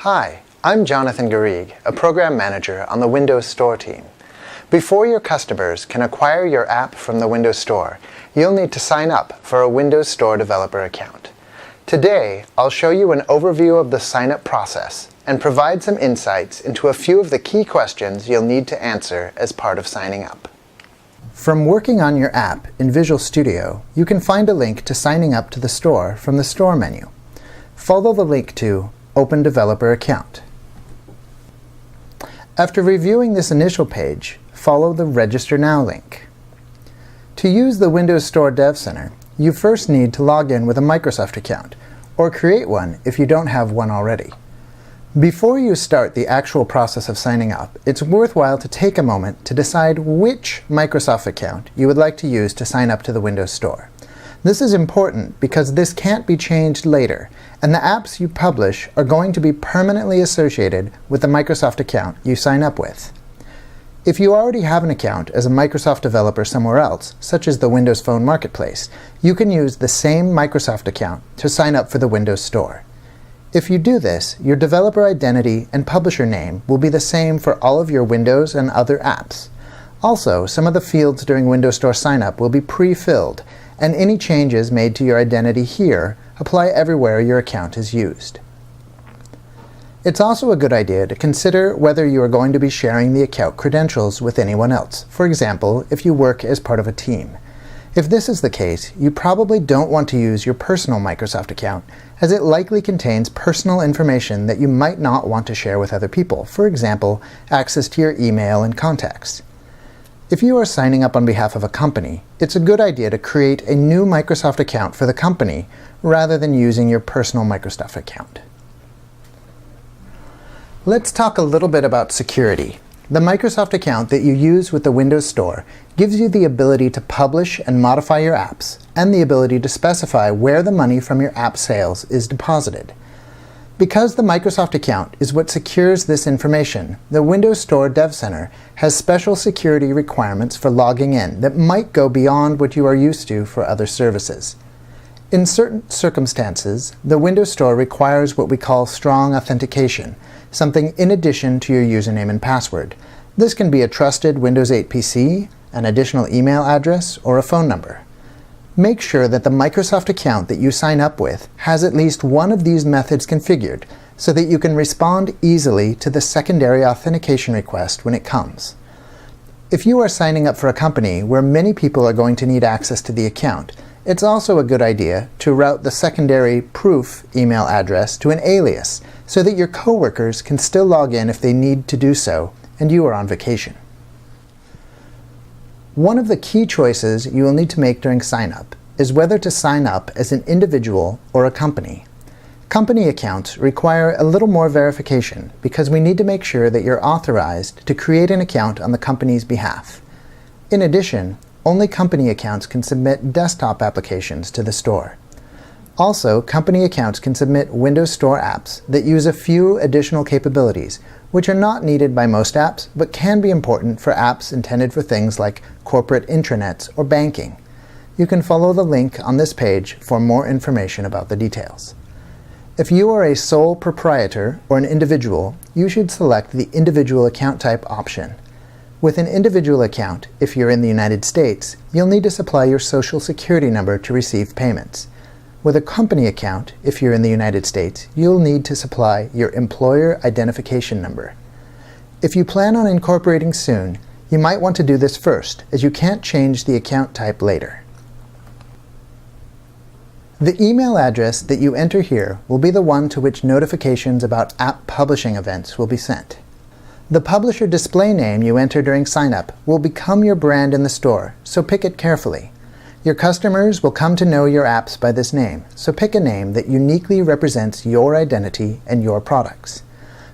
Hi, I'm Jonathan Garrigue, a program manager on the Windows Store team. Before your customers can acquire your app from the Windows Store, you'll need to sign up for a Windows Store developer account. Today, I'll show you an overview of the sign-up process and provide some insights into a few of the key questions you'll need to answer as part of signing up. From working on your app in Visual Studio, you can find a link to signing up to the store from the Store menu. Follow the link to Open Developer Account. After reviewing this initial page, follow the Register Now link. To use the Windows Store Dev Center, you first need to log in with a Microsoft account, or create one if you don't have one already. Before you start the actual process of signing up, it's worthwhile to take a moment to decide which Microsoft account you would like to use to sign up to the Windows Store. This is important because this can't be changed later, and the apps you publish are going to be permanently associated with the Microsoft account you sign up with. If you already have an account as a Microsoft developer somewhere else, such as the Windows Phone Marketplace, you can use the same Microsoft account to sign up for the Windows Store. If you do this, your developer identity and publisher name will be the same for all of your Windows and other apps. Also, some of the fields during Windows Store sign-up will be pre-filled, and any changes made to your identity here apply everywhere your account is used. It's also a good idea to consider whether you are going to be sharing the account credentials with anyone else, for example, if you work as part of a team. If this is the case, you probably don't want to use your personal Microsoft account, as it likely contains personal information that you might not want to share with other people, for example, access to your email and contacts. If you are signing up on behalf of a company, it's a good idea to create a new Microsoft account for the company rather than using your personal Microsoft account. Let's talk a little bit about security. The Microsoft account that you use with the Windows Store gives you the ability to publish and modify your apps, and the ability to specify where the money from your app sales is deposited. Because the Microsoft account is what secures this information, the Windows Store Dev Center has special security requirements for logging in that might go beyond what you are used to for other services. In certain circumstances, the Windows Store requires what we call strong authentication, something in addition to your username and password. This can be a trusted Windows 8 PC, an additional email address, or a phone number. Make sure that the Microsoft account that you sign up with has at least one of these methods configured so that you can respond easily to the secondary authentication request when it comes. If you are signing up for a company where many people are going to need access to the account, it's also a good idea to route the secondary proof email address to an alias so that your coworkers can still log in if they need to do so and you are on vacation. One of the key choices you will need to make during sign-up is whether to sign up as an individual or a company. Company accounts require a little more verification because we need to make sure that you're authorized to create an account on the company's behalf. In addition, only company accounts can submit desktop applications to the store. Also, company accounts can submit Windows Store apps that use a few additional capabilities, which are not needed by most apps, but can be important for apps intended for things like corporate intranets or banking. You can follow the link on this page for more information about the details. If you are a sole proprietor or an individual, you should select the Individual Account Type option. With an individual account, if you're in the United States, you'll need to supply your Social Security number to receive payments. With a company account, if you're in the United States, you'll need to supply your employer identification number. If you plan on incorporating soon, you might want to do this first, as you can't change the account type later. The email address that you enter here will be the one to which notifications about app publishing events will be sent. The publisher display name you enter during sign-up will become your brand in the store, so pick it carefully. Your customers will come to know your apps by this name, so pick a name that uniquely represents your identity and your products.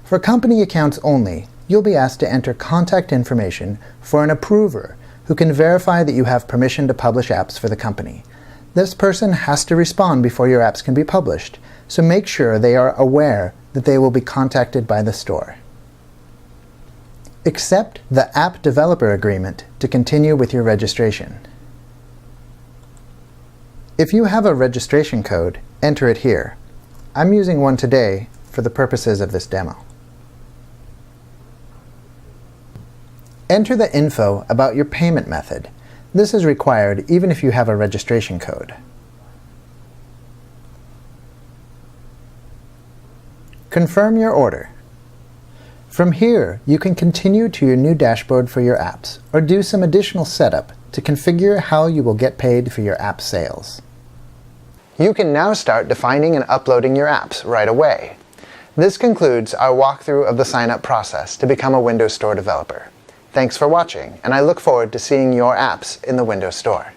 For company accounts only, you'll be asked to enter contact information for an approver who can verify that you have permission to publish apps for the company. This person has to respond before your apps can be published, so make sure they are aware that they will be contacted by the store. Accept the App Developer Agreement to continue with your registration. If you have a registration code, enter it here. I'm using one today for for the purposes of this demo. Enter the info about your payment method. This is required even if you have a registration code. Confirm your order. From here, you can continue to your new dashboard for your apps, or do some additional setup to configure how you will get paid for your app sales. You can now start defining and uploading your apps right away. This concludes our walkthrough of the sign-up process to become a Windows Store developer. Thanks for watching, and I look forward to seeing your apps in the Windows Store.